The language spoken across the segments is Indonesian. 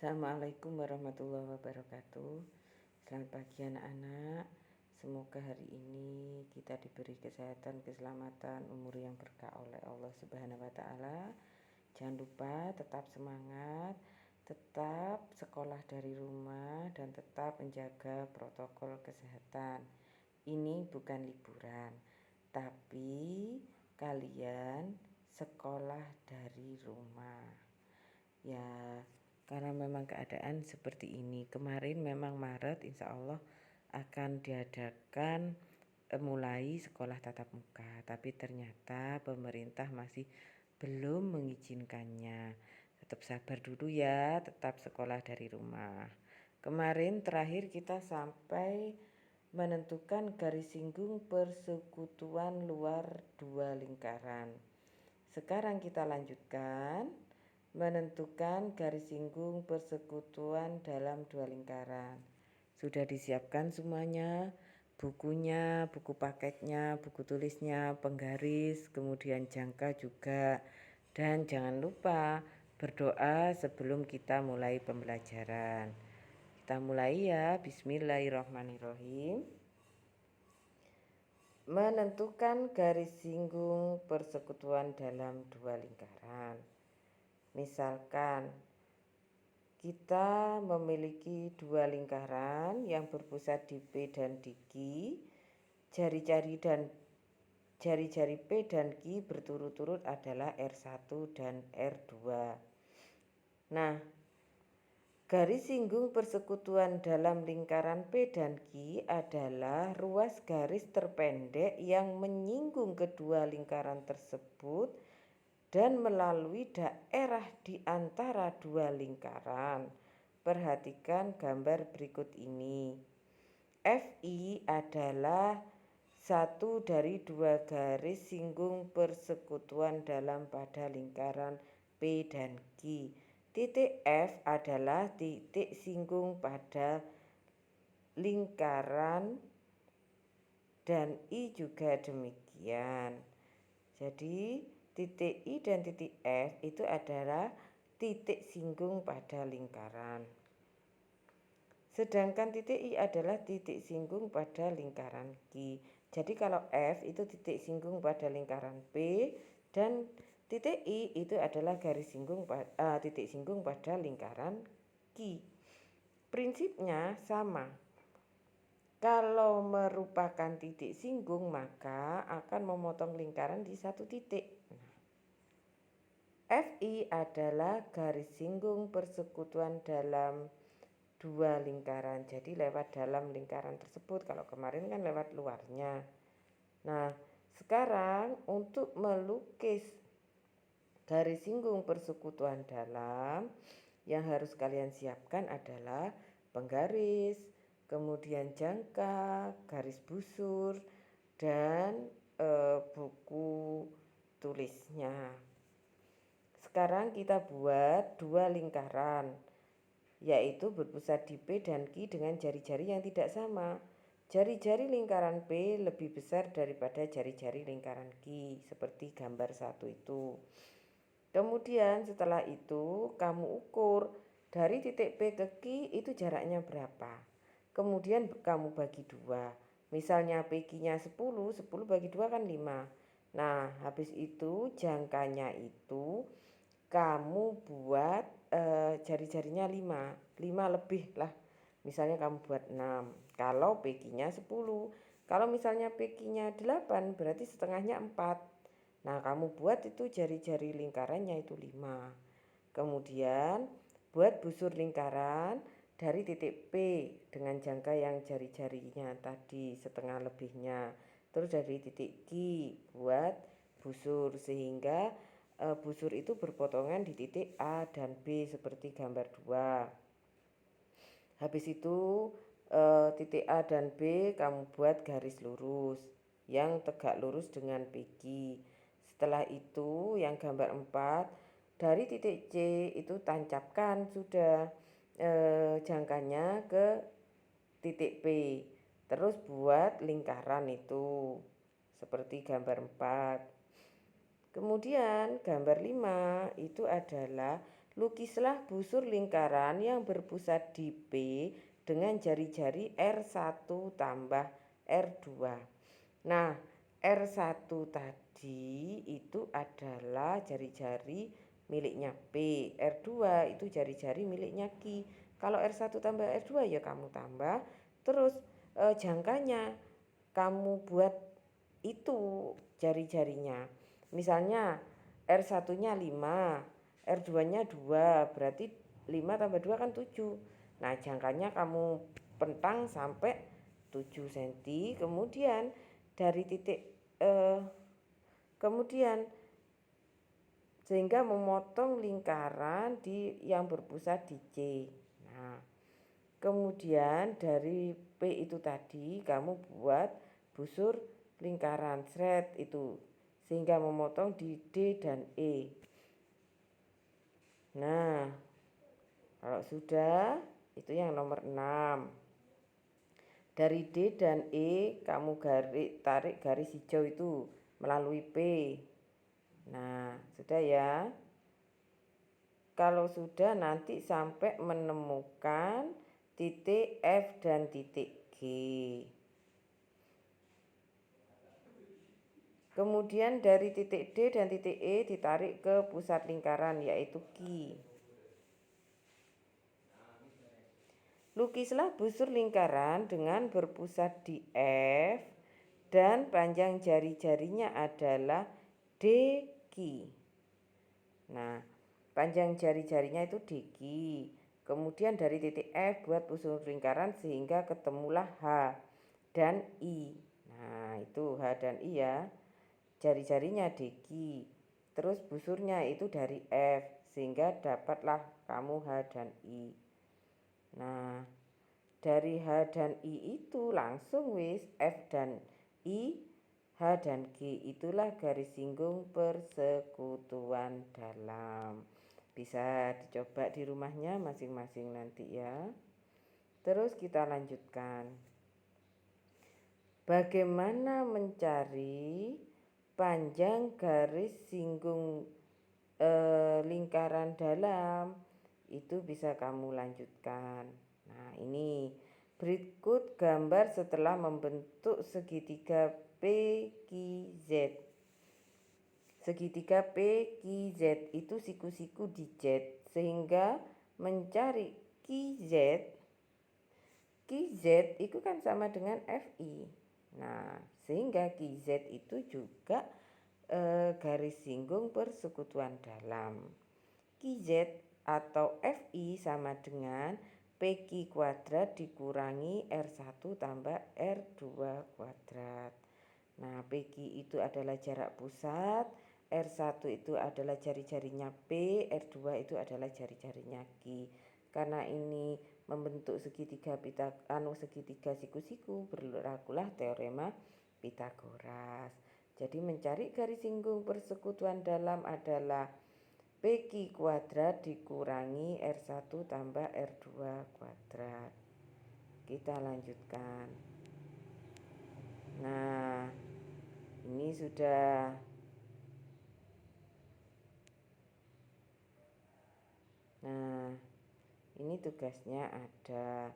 Assalamualaikum warahmatullahi wabarakatuh. Selamat pagi anak-anak. Semoga hari ini kita diberi kesehatan, keselamatan, umur yang berkah oleh Allah Subhanahu wa taala. Jangan lupa tetap semangat, tetap sekolah dari rumah dan tetap menjaga protokol kesehatan. Ini bukan liburan, tapi kalian sekolah dari rumah. Ya, karena memang keadaan seperti ini. Kemarin memang Maret insya Allah akan diadakan mulai sekolah tatap muka, tapi ternyata pemerintah masih belum mengizinkannya. Tetap sabar dulu ya, tetap sekolah dari rumah. Kemarin terakhir kita sampai menentukan garis singgung persekutuan luar dua lingkaran. Sekarang kita lanjutkan menentukan garis singgung persekutuan dalam dua lingkaran. Sudah disiapkan semuanya, bukunya, buku paketnya, buku tulisnya, penggaris, kemudian jangka juga. Dan jangan lupa berdoa sebelum kita mulai pembelajaran. Kita mulai ya, bismillahirrahmanirrahim. Menentukan garis singgung persekutuan dalam dua lingkaran. Misalkan kita memiliki dua lingkaran yang berpusat di P dan di Q. Jari-jari P dan Q berturut-turut adalah R1 dan R2. Nah, garis singgung persekutuan dalam lingkaran P dan Q adalah ruas garis terpendek yang menyinggung kedua lingkaran tersebut dan melalui daerah di antara dua lingkaran. Perhatikan gambar berikut ini. FI adalah satu dari dua garis singgung persekutuan dalam pada lingkaran P dan Q. Titik F adalah titik singgung pada lingkaran dan I juga demikian. Jadi titik I dan titik F itu adalah titik singgung pada lingkaran. Sedangkan titik I adalah titik singgung pada lingkaran Q. Jadi kalau F itu titik singgung pada lingkaran P dan titik I itu adalah titik singgung pada lingkaran Q. Prinsipnya sama. Kalau merupakan titik singgung maka akan memotong lingkaran di satu titik. FI adalah garis singgung persekutuan dalam dua lingkaran. Jadi lewat dalam lingkaran tersebut. Kalau kemarin kan lewat luarnya. Nah, sekarang untuk melukis garis singgung persekutuan dalam, yang harus kalian siapkan adalah penggaris, kemudian jangka, garis busur, dan buku tulisnya. Sekarang kita buat dua lingkaran, yaitu berpusat di P dan Q dengan jari-jari yang tidak sama. Jari-jari lingkaran P lebih besar daripada jari-jari lingkaran Q, seperti gambar 1 itu. Kemudian setelah itu kamu ukur dari titik P ke Q itu jaraknya berapa. Kemudian kamu bagi 2. Misalnya PQ-nya 10 bagi 2 kan 5. Nah, habis itu jangkanya itu kamu buat jari-jarinya 5 lebih lah. Misalnya kamu buat 6. Kalau PQ-nya 10. Kalau misalnya PQ-nya 8 berarti setengahnya 4. Nah, kamu buat itu jari-jari lingkarannya itu 5. Kemudian buat busur lingkaran dari titik P dengan jangka yang jari-jarinya tadi setengah lebihnya. Terus dari titik Q buat busur sehingga busur itu berpotongan di titik A dan B seperti gambar 2. Habis itu titik A dan B kamu buat garis lurus yang tegak lurus dengan PQ. Setelah itu yang gambar 4 dari titik C itu tancapkan sudah jangkanya ke titik P. Terus buat lingkaran itu seperti gambar 4. Kemudian gambar 5 itu adalah Lukislah busur lingkaran yang berpusat di P dengan jari-jari R1 tambah R2. Nah, R1 tadi itu adalah jari-jari miliknya P, R2 itu jari-jari miliknya Q. Kalau R1 tambah R2 ya kamu tambah, terus jangkanya kamu buat itu jari-jarinya. Misalnya R1-nya 5, R2-nya 2, berarti 5 tambah 2 kan 7. Nah, jangkanya kamu pentang sampai 7 cm, kemudian dari titik kemudian sehingga memotong lingkaran yang berpusat di C. Nah, kemudian dari P itu tadi kamu buat busur lingkaran sret itu sehingga memotong di D dan E. Nah, kalau sudah itu yang nomor 6. Dari D dan E kamu tarik garis hijau itu melalui P. Nah, sudah ya. Kalau sudah nanti sampai menemukan titik F dan titik G. Kemudian dari titik D dan titik E ditarik ke pusat lingkaran yaitu Q. Lukislah busur lingkaran dengan berpusat di F dan panjang jari-jarinya adalah DQ. Nah, panjang jari-jarinya itu DQ. Kemudian dari titik F buat busur lingkaran sehingga ketemulah H dan I. Nah, itu H dan I ya. Jari-jarinya DQ. Terus busurnya itu dari F sehingga dapatlah kamu H dan I. Nah, dari H dan I itu langsung wis F dan I, H dan G itulah garis singgung persekutuan dalam. Bisa dicoba di rumahnya masing-masing nanti ya. Terus kita lanjutkan. Bagaimana mencari panjang garis singgung lingkaran dalam? Itu bisa kamu lanjutkan. Nah, ini berikut gambar setelah membentuk segitiga PQZ. Segitiga PQZ itu siku-siku di Z, sehingga mencari QZ itu kan sama dengan FI. Nah, sehingga QZ itu juga garis singgung persekutuan dalam. QZ atau FI sama dengan PQ kuadrat dikurangi R1 tambah R2 kuadrat. Nah, PQ itu adalah jarak pusat, R1 itu adalah jari-jarinya P, R2 itu adalah jari-jarinya Q. Karena ini membentuk segitiga segitiga siku-siku, berlakulah teorema Pitagoras. Jadi mencari garis singgung persekutuan dalam adalah PQ kuadrat dikurangi R1 tambah R2 kuadrat. Kita lanjutkan. Nah, ini sudah. Nah, ini tugasnya ada.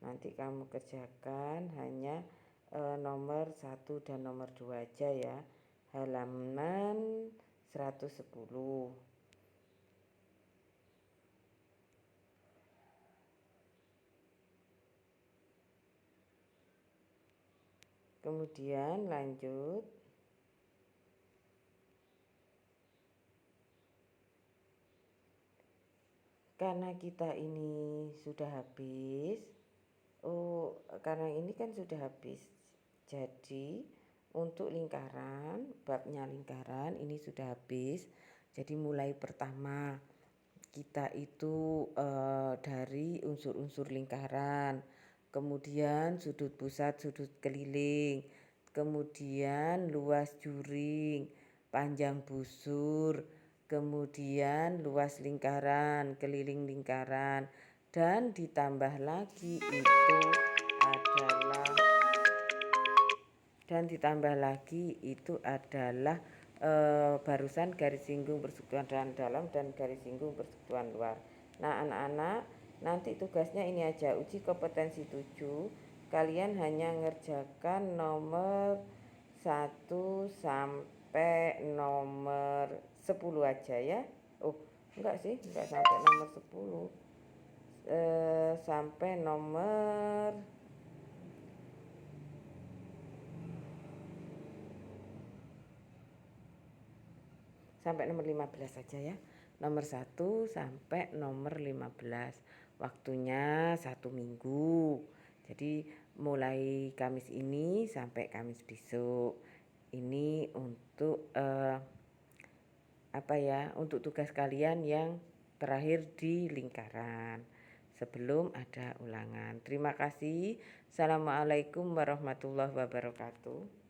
Nanti kamu kerjakan hanya nomor 1 dan nomor 2 aja ya. Halaman 110. Kemudian lanjut. Karena kita ini sudah habis. Karena ini kan sudah habis. Jadi untuk lingkaran, babnya lingkaran ini sudah habis. Jadi mulai pertama kita itu dari unsur-unsur lingkaran, kemudian sudut pusat, sudut keliling, kemudian luas juring, panjang busur, kemudian luas lingkaran, keliling lingkaran, dan ditambah lagi itu adalah barusan garis singgung persekutuan dalam dan garis singgung persekutuan luar. Nah anak-anak, nanti tugasnya ini aja, uji kompetensi 7. Kalian hanya ngerjakan nomor 1 sampai nomor 10 aja ya. Oh enggak sih, enggak sampai nomor 10, sampai nomor 15 saja ya. Nomor 1 sampai nomor 15. Waktunya 1 minggu. Jadi mulai Kamis ini sampai Kamis besok. Ini untuk untuk tugas kalian yang terakhir di lingkaran sebelum ada ulangan. Terima kasih. Assalamualaikum warahmatullahi wabarakatuh.